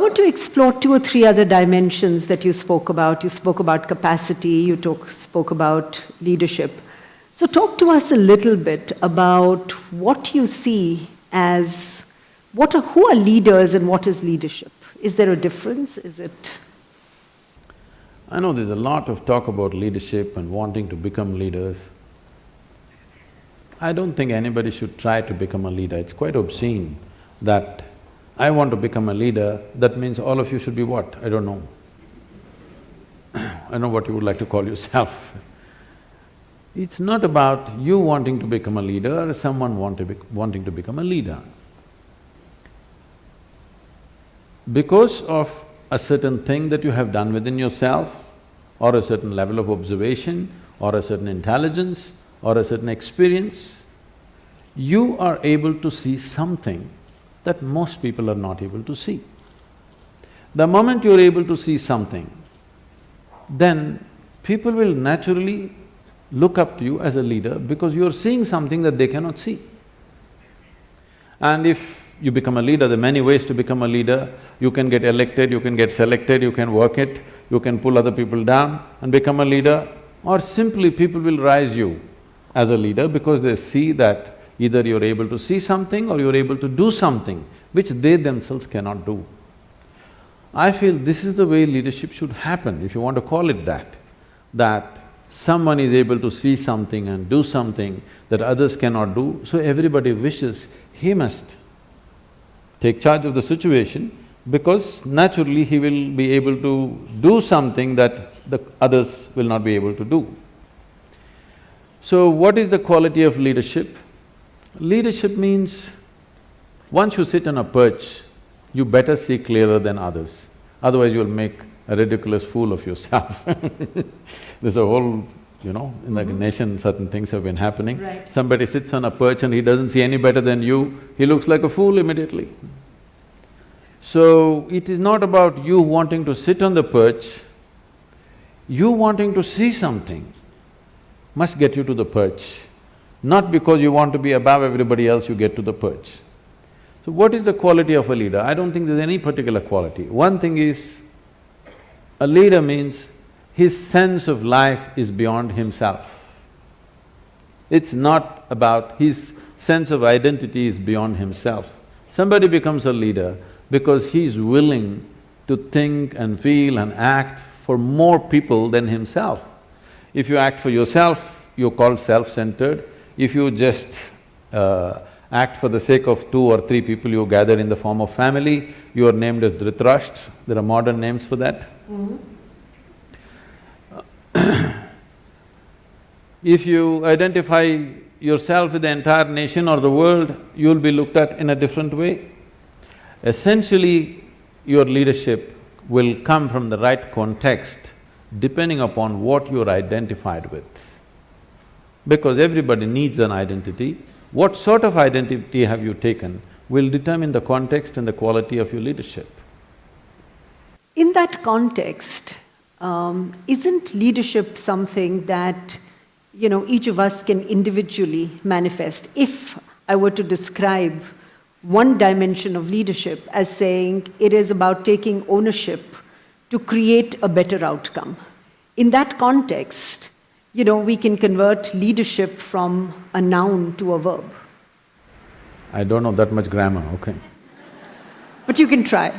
want to explore two or three other dimensions that you spoke about. You spoke about capacity, spoke about leadership. So talk to us a little bit about what you see as, who are leaders and what is leadership? Is there a difference? Is it… I know there's a lot of talk about leadership and wanting to become leaders. I don't think anybody should try to become a leader. It's quite obscene that I want to become a leader, that means all of you should be what? I don't know. I don't know what you would like to call yourself. It's not about you wanting to become a leader or someone wanting to become a leader. Because of a certain thing that you have done within yourself, or a certain level of observation, or a certain intelligence, or a certain experience, you are able to see something that most people are not able to see. The moment you're able to see something, then people will naturally look up to you as a leader because you're seeing something that they cannot see. And if you become a leader, there are many ways to become a leader. You can get elected, you can get selected, you can work it, you can pull other people down and become a leader, or simply people will rise you as a leader because they see that either you're able to see something or you're able to do something which they themselves cannot do. I feel this is the way leadership should happen, if you want to call it that someone is able to see something and do something that others cannot do, so everybody wishes he must take charge of the situation because naturally he will be able to do something that the others will not be able to do. So what is the quality of leadership? Leadership means once you sit on a perch, you better see clearer than others, otherwise you'll make a ridiculous fool of yourself. There's a whole, in the nation certain things have been happening. Right. Somebody sits on a perch and he doesn't see any better than you, he looks like a fool immediately. So, it is not about you wanting to sit on the perch, you wanting to see something must get you to the perch. Not because you want to be above everybody else, you get to the perch. So what is the quality of a leader? I don't think there's any particular quality. One thing is, a leader means his sense of life is beyond himself. It's not about… his sense of identity is beyond himself. Somebody becomes a leader because he's willing to think and feel and act for more people than himself. If you act for yourself, you're called self-centered. If you just act for the sake of two or three people you gather in the form of family, you are named as Dhritarashtra. There are modern names for that. If you identify yourself with the entire nation or the world, you'll be looked at in a different way. Essentially, your leadership will come from the right context depending upon what you're identified with. Because everybody needs an identity. What sort of identity have you taken will determine the context and the quality of your leadership. In that context, isn't leadership something that, each of us can individually manifest? If I were to describe one dimension of leadership as saying it is about taking ownership to create a better outcome, in that context, we can convert leadership from a noun to a verb. I don't know that much grammar, okay. But you can try.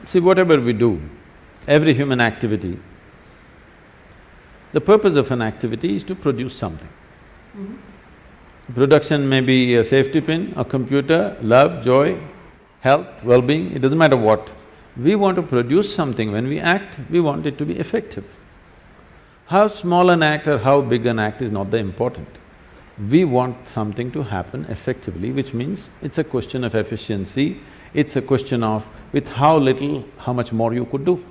See, whatever we do, every human activity, the purpose of an activity is to produce something. Production may be a safety pin, a computer, love, joy, health, well-being, it doesn't matter what. We want to produce something. When we act, we want it to be effective. How small an act or how big an act is not the important. We want something to happen effectively, which means it's a question of efficiency, it's a question of with how little, how much more you could do.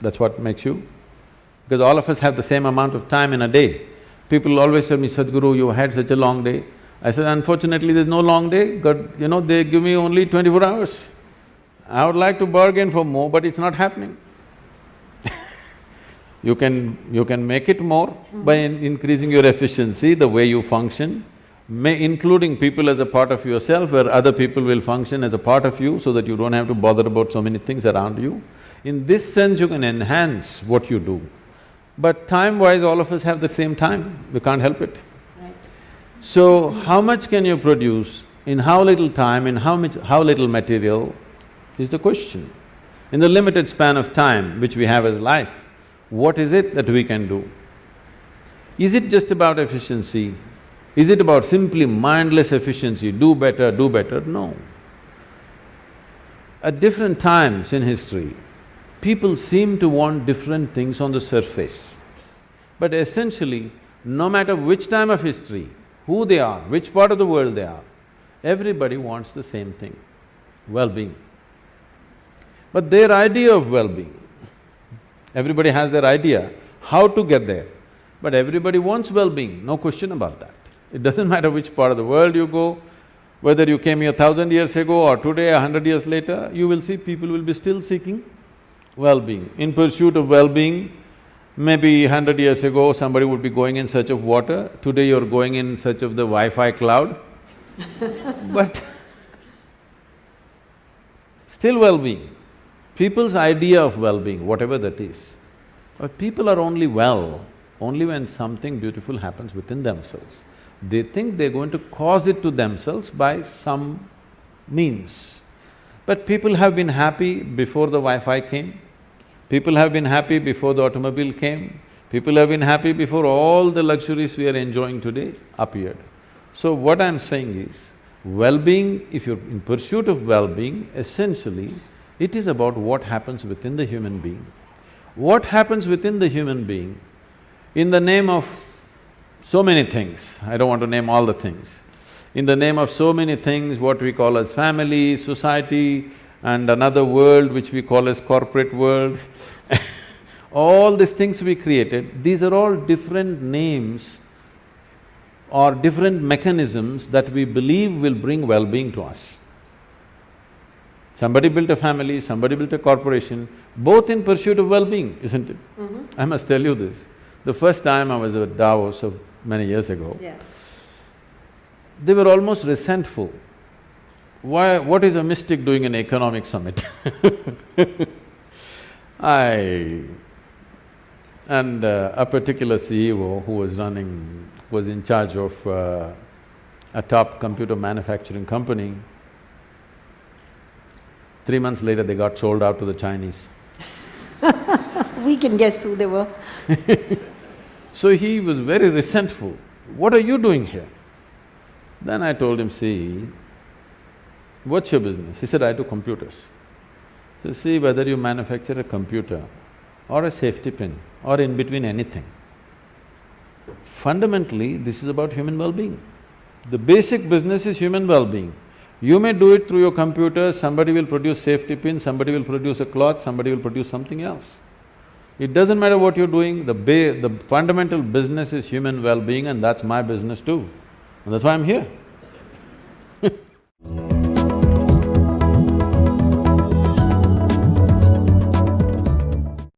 That's what makes you… because all of us have the same amount of time in a day. People always tell me, Sadhguru, you had such a long day. I said, unfortunately there's no long day, God, they give me only 24 hours. I would like to bargain for more, but it's not happening. You can make it more by increasing your efficiency, the way you function, including people as a part of yourself, where other people will function as a part of you so that you don't have to bother about so many things around you. In this sense, you can enhance what you do. But time-wise, all of us have the same time, we can't help it. Right. So, how much can you produce in how little time, in how little material is the question. In the limited span of time which we have as life, what is it that we can do? Is it just about efficiency? Is it about simply mindless efficiency, do better, do better? No. At different times in history, people seem to want different things on the surface. But essentially, no matter which time of history, who they are, which part of the world they are, everybody wants the same thing, well-being. But their idea of well-being, everybody has their idea how to get there, but everybody wants well-being, no question about that. It doesn't matter which part of the world you go, whether you came here 1,000 years ago or today, 100 years later, you will see people will be still seeking well-being. In pursuit of well-being, maybe 100 years ago somebody would be going in search of water, today you're going in search of the Wi-Fi cloud but still well-being. People's idea of well-being, whatever that is, but people are only well only when something beautiful happens within themselves. They think they're going to cause it to themselves by some means. But people have been happy before the Wi-Fi came, people have been happy before the automobile came, people have been happy before all the luxuries we are enjoying today appeared. So what I'm saying is, well-being, if you're in pursuit of well-being, essentially, it is about what happens within the human being. What happens within the human being in the name of so many things, I don't want to name all the things, in the name of so many things, what we call as family, society, and another world which we call as corporate world all these things we created, these are all different names or different mechanisms that we believe will bring well-being to us. Somebody built a family, somebody built a corporation, both in pursuit of well-being, isn't it? I must tell you this. The first time I was at Davos so many years ago, they were almost resentful. Why… what is a mystic doing an economic summit? A particular CEO who was in charge of a top computer manufacturing company, 3 months later they got sold out to the Chinese. We can guess who they were. So he was very resentful. What are you doing here? Then I told him, see, what's your business? He said, I do computers. So see, whether you manufacture a computer or a safety pin or in between anything, fundamentally this is about human well-being. The basic business is human well-being. You may do it through your computer, somebody will produce safety pin, somebody will produce a cloth, somebody will produce something else. It doesn't matter what you're doing, the fundamental business is human well-being, and that's my business too. And that's why I'm here.